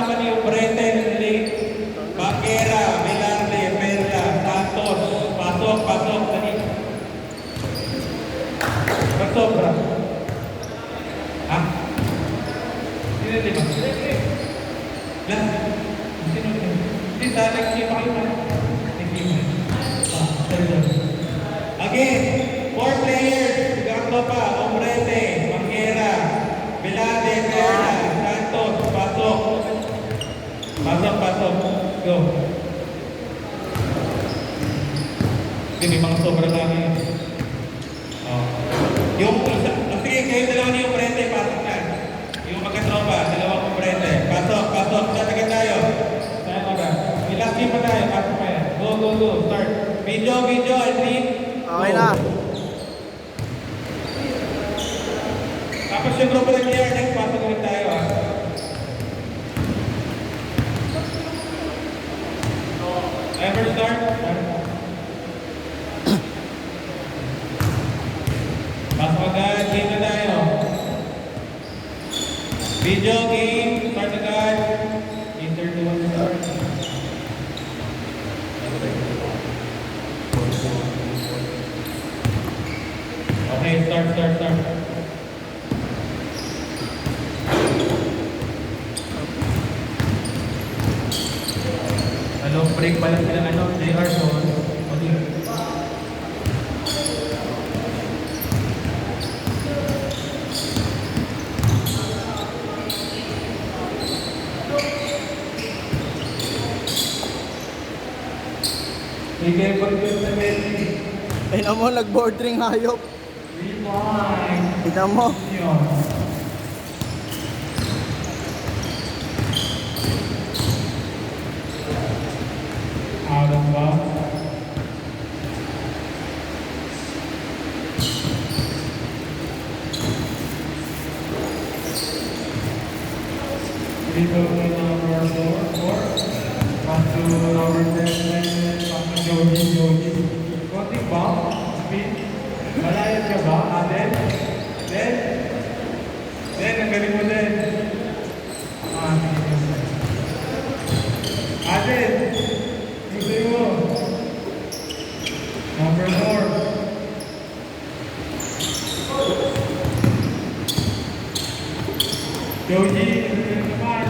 kasama ni Ubrete, Baquera, Velarde, Perla, Santos. Pasok, pasok. Dali. Pagsobra. Ha? Sino lima? Lah. Sino lima? Hindi, sa nag-keep kayo na. Nag-keep. Again, 4 players. Sigando pa. Ubrete, Baquera, Velarde, Perla, Santos. Pasok. Pasok, pasok. Go. May mga sobra lang yun. Yung isa, sige, kayo dalawa niyo yung prende, pasok na. Yung magkatropa, dalawang prende. Pasok, pasok, tatagan tayo. Tayo oras. May last game pa tayo, pasok pa yan. Go, go, go, start. Video, video, and lead. Okay na. Tapos yung grupo ng player, next pasok ulit tayo ha. Ever start? Pasok agad, game na tayo. Video game, start agad. Game 31 start. Okay, start, start, start. Hello, break pala sila JR Son. Sige, pag-good na Messi. Tignan mo, nag-board ring hayop. Rewind. Tignan mo. Out of bounds. Dito na number 4. Pass to number 10. Pass to Joji. Konting bomb. Speed. Malayas ka ba? Aden? Den? Ang galing mo din. Aden! Gusto mo? Number 4. Joji, naman.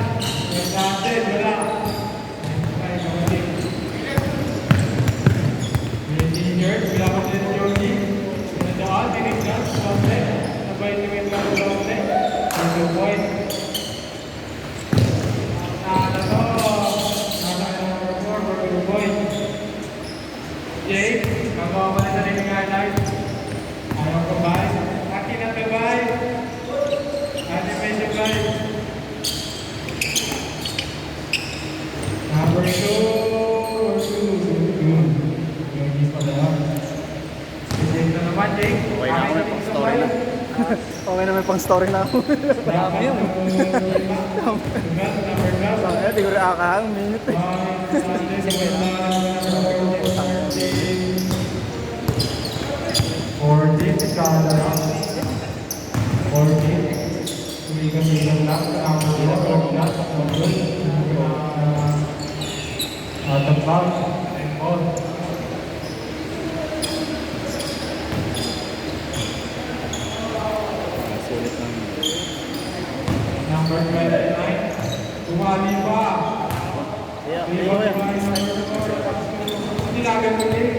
Aden, wala. Bilangan din si Joji. Sinadaan, tinignan, doble. Sabay tingin lang doble. 2 point. Nasa to. Nasa number 4 for 2 points. Jake, magawa mo na sa ring highlight. Ayaw ko ba? Akin na to ba? Animation guys. Number 2. Okay na, may pang story na. Okay na, may pang story na ako. Grabe yun. Di ko rin akahang minute eh. 14, ikaw na lang. 14. Hindi ka bilang lang. Ako sila, pero bilang sa control. Out of bounds. And all. Number 29. Tumali pa. Hindi namin ulit.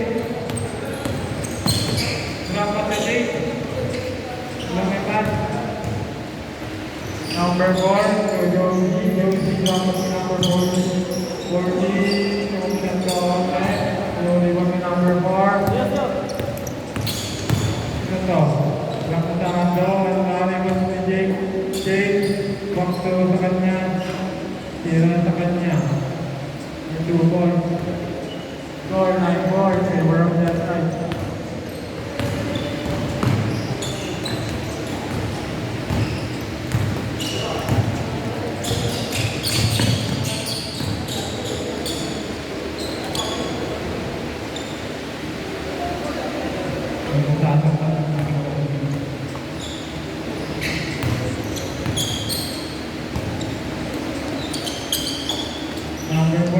Dapat na date. Lumipat. Number 4. Joji dapat number 40. 40. Kumilang ka online. Lumipat ka number 4. Ito to. Lakatahan daw. Nalipas ni Jake. Bakto sa kanya. Tira sa kanya. Yung 2 points. Score 9 points. Favor of that side. Number 4,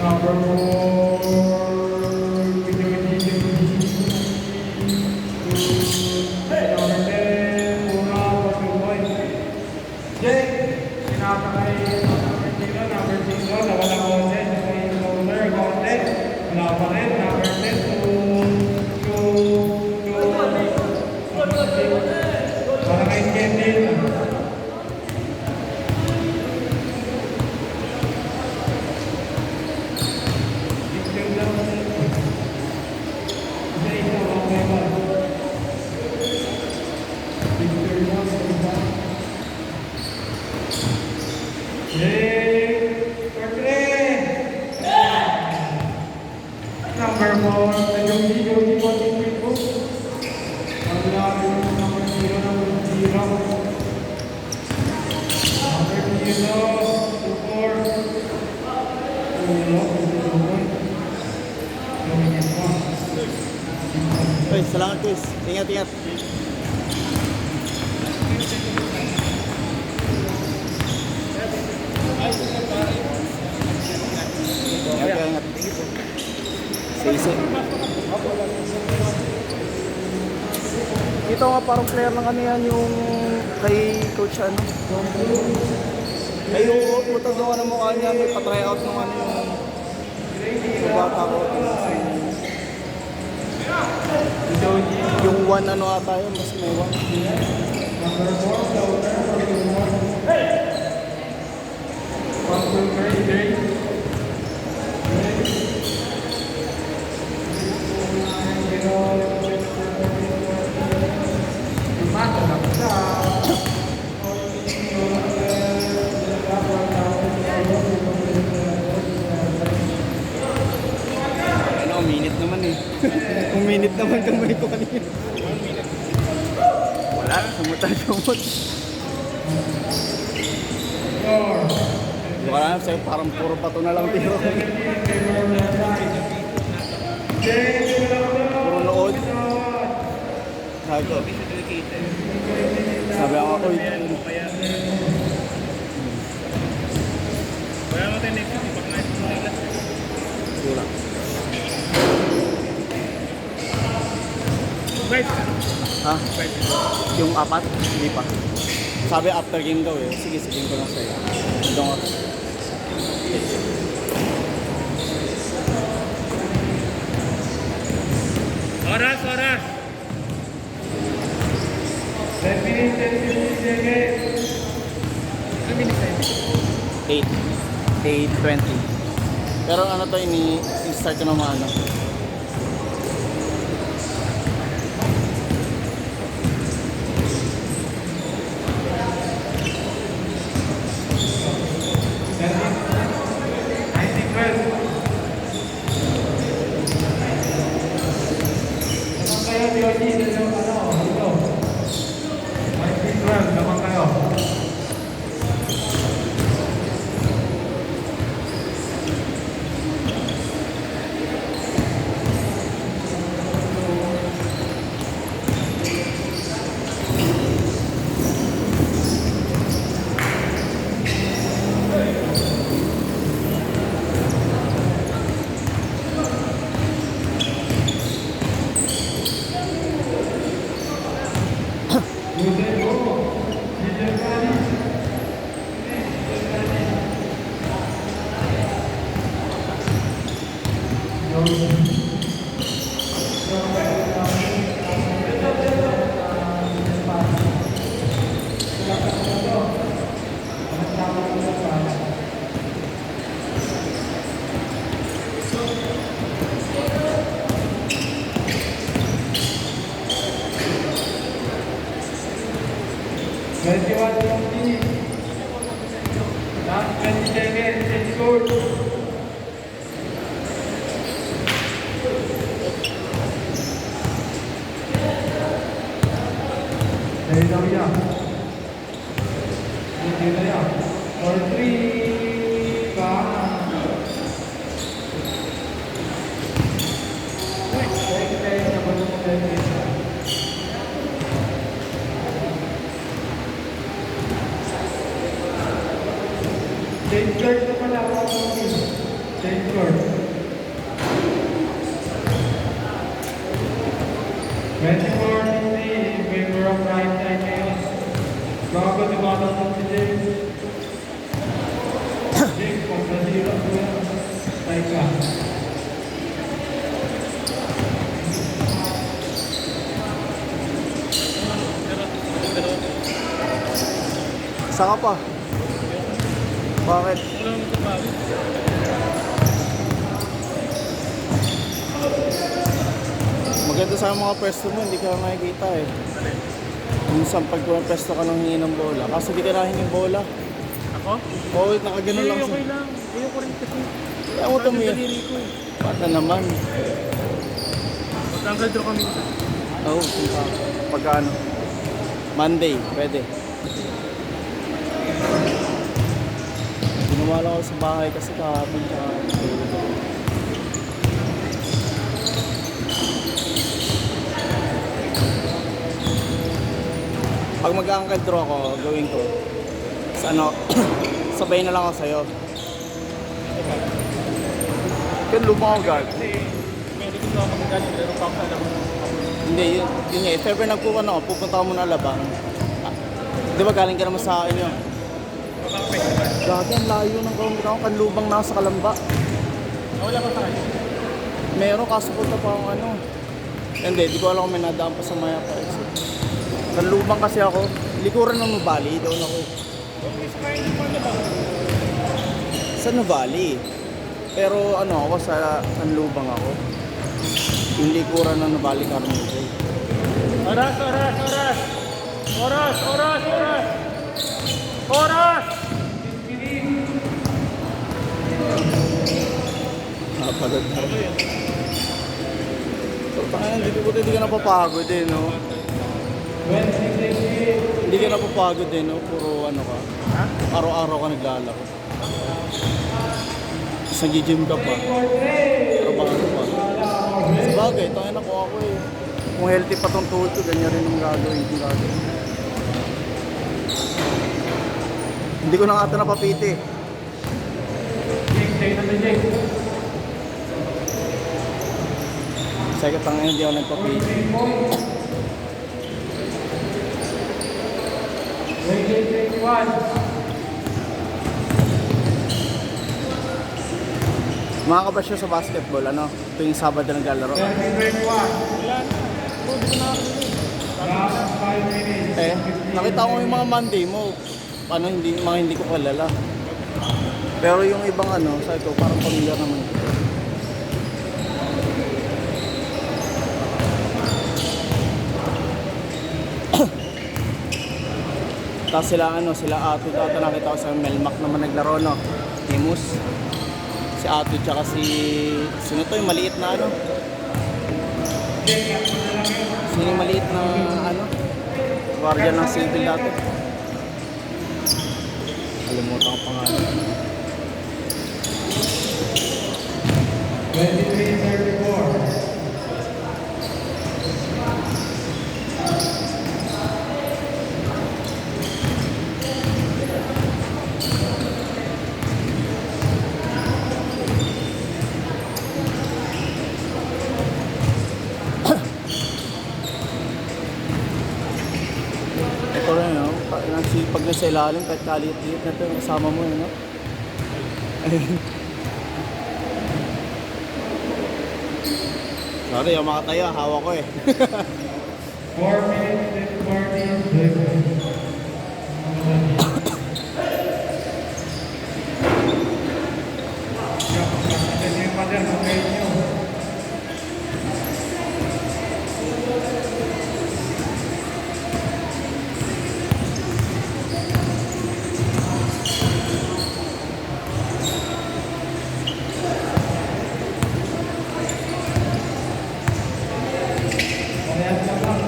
number 4, number 10, Puna, 2 points. Jake, sinapakay number 0, nawala konti, yung shoulder, konti, wala pa rin, number 10, 2, para kay Kendall. Picture lang. Isa, okay ba? Picture lang, isa. Yay! Number 4, sa Jogi, konting quick book. Ang labi ng number 0, number 0. Number 0, 2-4. Uy, salamat Chris. Ingat, ingat. Ingat, ingat. Sisi. Ito nga parang player ng ano yan yung kay coach ano. Ay yung puto doon ang mukha niya may pa-try out ng ano yung bata ko. Yung one ano ata yun, mas may one. Number 4, shoulder, 1, 2, 3. Ano, minute naman eh. Kung minute naman kamay ko kanina. Wala, sumut. Wala na sa'yo, parang puro bato na lang tiro. Puro nood. Sabi ako ito. Kaya mo tayo next week, pag nice mo nila. Wala. Right. Ha? Yung apat? Hindi pa. Sabi after game daw eh. Sige, sige ko lang sa'yo. Ito nga. Oras, oras. 10 minutes, 10 seconds. 8:20. Pero ano to, ini-start ko naman ano. Naman kayo. Last 20 seconds, it's good. Dari daw yan. Hindi na yan. For 3, back. Change court na pala ako. Change court. 24-50 in favor of right side chaos. Bago si bottom of si James. James, kung sa zero, tayo ka. Saan ka pa? Bakit? Wala naman sa bago. Maganda sa mga pwesto mo, hindi ka makikita eh. Minsan pag pwesto ka nang hingi ng bola, kasi di ka nahingi ng bola. Ako? Oo, nakagano lang Okay siya. lang. Ayoko rin kasi. Kaya mo tumi. Daliri ko eh. Bata naman. Mag-angle draw kami isa. Oo, pagkano? Monday, pwede. Ginawala ko sa bahay kasi kahapon tsaka pag mag-uncle draw ako, gawin ko sa ano, sabay na lang ako sa'yo. Kaya lubang ako guard. Kasi, medyo gusto ako magaling. Pero pa ako alam mo. Hindi, yun nga. If ever nagpupunta ako, pupunta ka muna Alabang. Ah, di ba galing ka naman sa akin yun? Makaka-festival. Gagi, ang layo ng gawin ko. Kanlubang na ako sa Kalamba. Wala pa sa akin. Meron, kaso punta pa akong ano. Hindi, di ko alam kung may nadaan pa sa Maya pa. Kanlubang kasi ako. Likuran ng Nubali, doon ako. Sa Nubali. Pero ano ako, sa Kanlubang ako. Yung likuran ng Nubali, Carmel. Oras, oras, oras! Oras, oras, oras! Oras! Napagod na. So, tangan, hindi ka napapagod eh, no? 26-50. Hindi ka napapagod eh, no? Puro ano ka. Ha? Araw-araw ka naglalaro. Tapos nag-gym ka pa. Trabaho pa. Sabagay, tayo na ko ako eh. Kung healthy pa tong tuhod ko, ganyan rin yung gagawin. Hindi ko na nga ito napapiti. Jake, sa'yo na na Jake. Sige, tangan hindi ako nagpapiti. 3 points. 28-21. Makakabas siya sa basketball, ano? Tuwing Sabado naglalaro. 30-21. Wala na. Bro, di ko nakakalimutan. Last 5 minutes. Eh, nakita ko yung mga Monday mo. Ano, hindi ko kalala. Pero yung ibang ano, sabi ko, parang pamilyar naman. Tapos sila Ato nakita ko sa Melmac naman naglaro, no? Imus. Si Ato tsaka sino to yung maliit na ano? Sino yung maliit na ano? Guardian ng civil dati. Kalimutan ko pangalan. 23-34. Ito rin, no? Pag nasa ilalim, kahit kaliit-liit na ito, kasama mo, no? Sorry, yung makatayo, hawak ko eh. 4 minutes and 40 seconds. Kasi yung mother, okay nyo. Parehas na lang.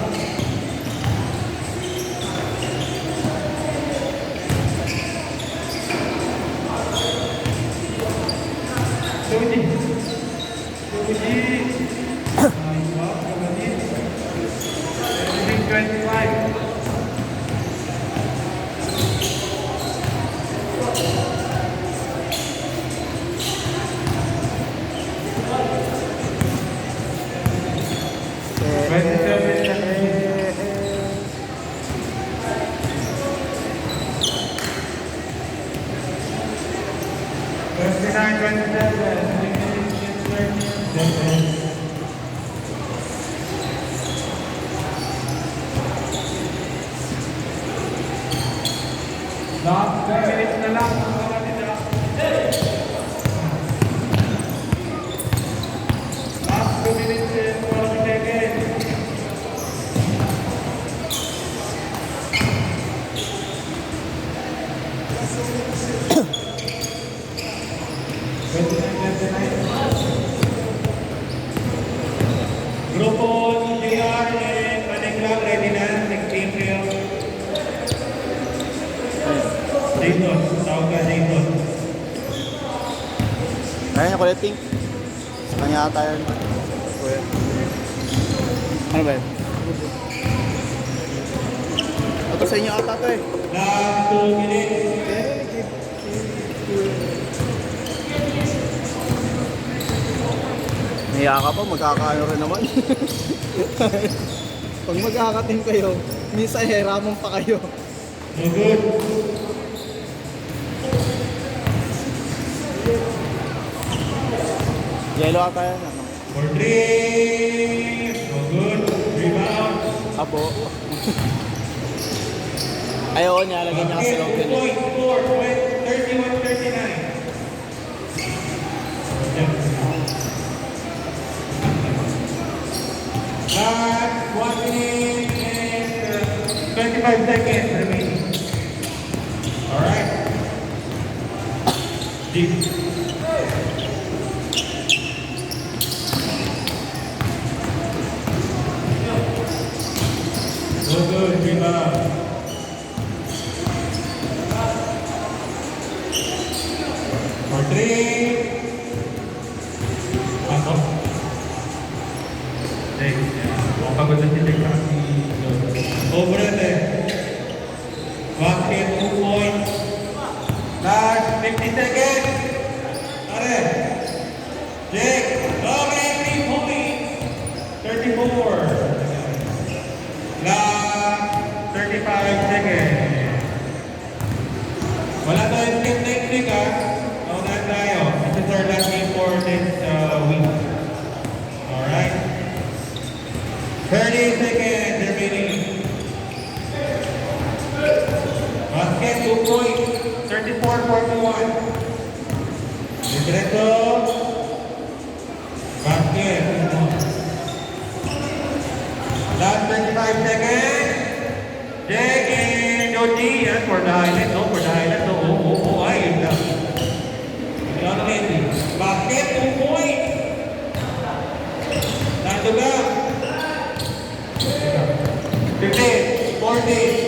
29-27. 3 minutes and 30 seconds. Last 2 minutes na lang mga kanila. Last 2 minutes and 40 seconds. Grupo JR and Maneklang ready na. Next team kayo. Dayton, tawag ka Dayton. Kaya niya kulit, Pink. Sa kanya ata yan. Kuya. Ano ba yun? Ito sa inyo ata ito eh. Last 2 minutes. Nahiya ka pa, magkakaano rin naman. Pag magkakating kayo, minsan hiraman pa kayo. No good. Yellow ata yan. Ano? For 3. No good. Rebound. Apo. Ayaw niya, lagyan niya kasi long Basket, 2 finish. point score. 31-39. Last 1 minute and 25 seconds remaining. Alright. Deep. So good, rebound. For 3. Ako. Pagod na si Tekka si Over eh. Basket 2 points. Last 50 seconds. Pare. Jake. Okay, 3 points. 34. Last 35 seconds. Wala tayong skip next week ha. Naunahan tayo. This is our last game for this week. Alright. 30 seconds remaining. Basket 2 points. 34-41. Diretso. Basket. Last 35 seconds. Jake and Joji. Yan for the highlight. No, for the highlight. No, ayun lang. Ano Henry? Basket 2 points. Nando lang. 15, 14,